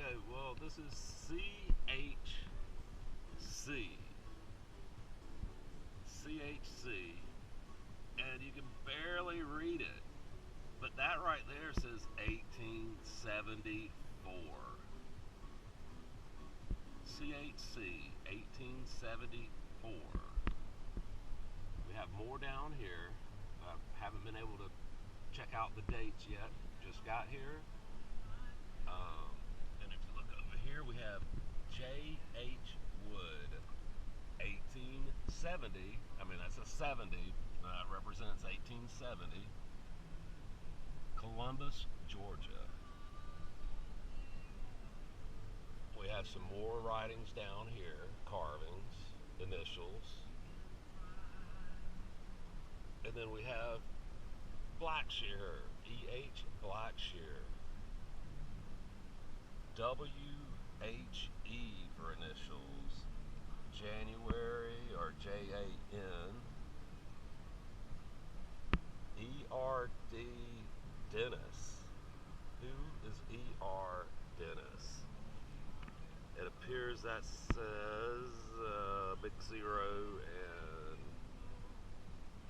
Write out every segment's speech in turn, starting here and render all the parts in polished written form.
Okay, well, this is CHC. CHC. And you can barely read it. But that right there says 1874. CHC 1874. We have more down here. Haven't been able to check out the dates yet. Just got here. And if you look over here, we have J.H. Wood 1870. I mean, that's a 70. That represents 1870. Columbus, Georgia. We have some more writings down here, carvings, initials. And then we have Blackshear, E.H. Blackshear. W.H.E. for initials. January or J.A.N. E.R.D. Dennis. Who is E.R. Dennis? It appears that says big zero, and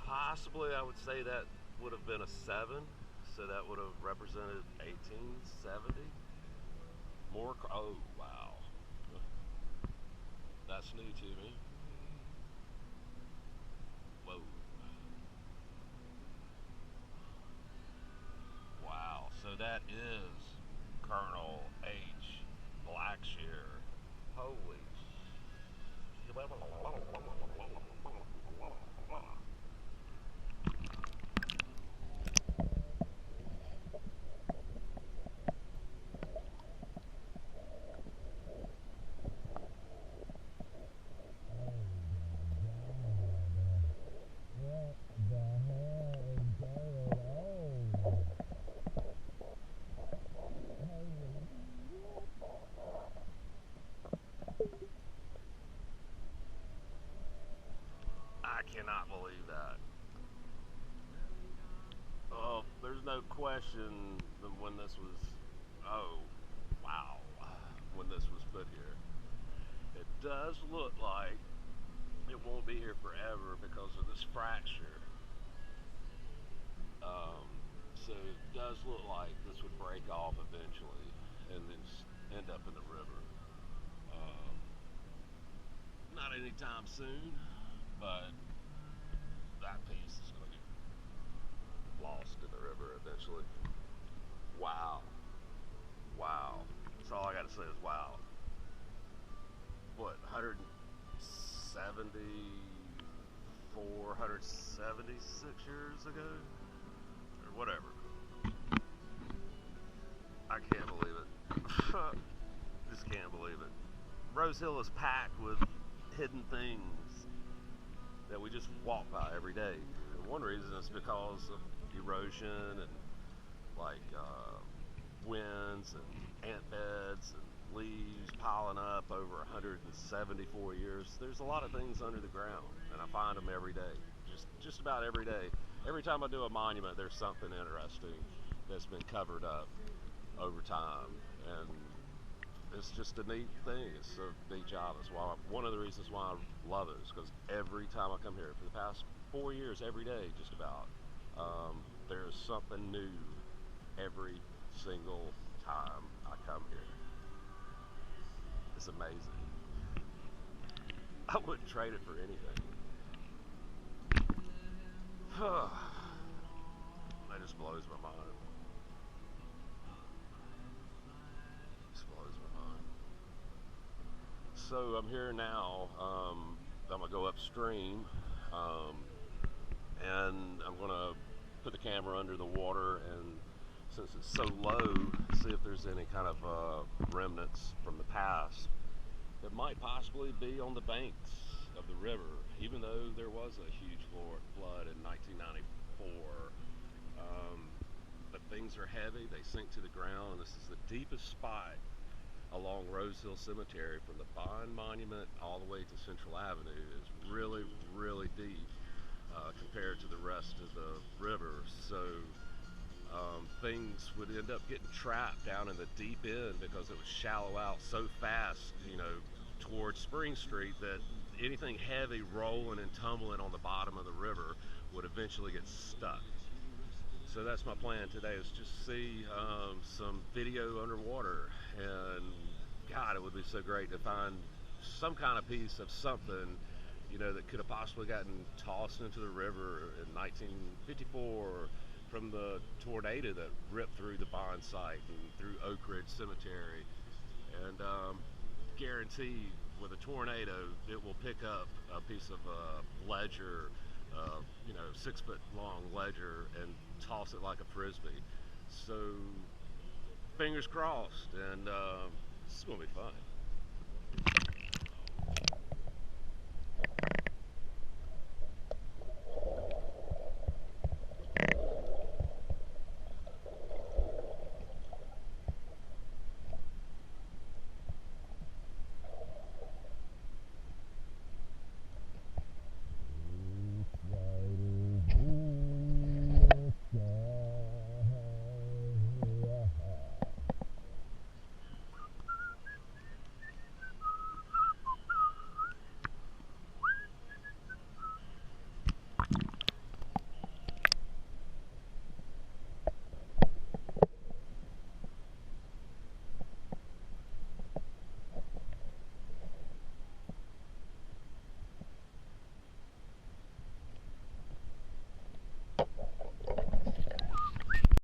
possibly I would say that would have been a 7, so that would have represented 1870. More, oh wow, that's new to me. Whoa. Wow, so that is Colonel H. Blackshear. Holy I cannot believe that. Oh, there's no question that when this was, oh, wow, when this was put here. It does look like it won't be here forever because of this fracture. So it does look like this would break off eventually and then end up in the river. Not anytime soon, but that piece is going to get lost in the river eventually. Wow. Wow. That's all I got to say is wow. What, 174, 176 years ago? Or whatever. I can't believe it. Just can't believe it. Rose Hill is packed with hidden things that we just walk by every day. And one reason is because of erosion and like winds and ant beds and leaves piling up over 174 years. There's a lot of things under the ground, and I find them every day. Just about every day. Every time I do a monument, there's something interesting that's been covered up over time, and it's just a neat thing. It's a neat job. It's why one of the reasons why I love it is because every time I come here for the past 4 years, every day just about, there's something new every single time I come here. It's amazing. I wouldn't trade it for anything. That just blows my mind. So I'm here now. I'm gonna go upstream, and I'm gonna put the camera under the water, and since it's so low, see if there's any kind of remnants from the past. It might possibly be on the banks of the river, even though there was a huge flood in 1994. But things are heavy, they sink to the ground, and this is the deepest spot along Rose Hill Cemetery from the Bond Monument all the way to Central Avenue. Is really, really deep compared to the rest of the river. So things would end up getting trapped down in the deep end because it would shallow out so fast, you know, towards Spring Street, that anything heavy rolling and tumbling on the bottom of the river would eventually get stuck. So that's my plan today, is just see some video underwater. And God, it would be so great to find some kind of piece of something, you know, that could have possibly gotten tossed into the river in 1954 from the tornado that ripped through the Bond site and through Oak Ridge Cemetery. And guaranteed, with a tornado, it will pick up a piece of ledger, you know, 6 foot long ledger, and toss it like a frisbee. So fingers crossed, and this is gonna be fun.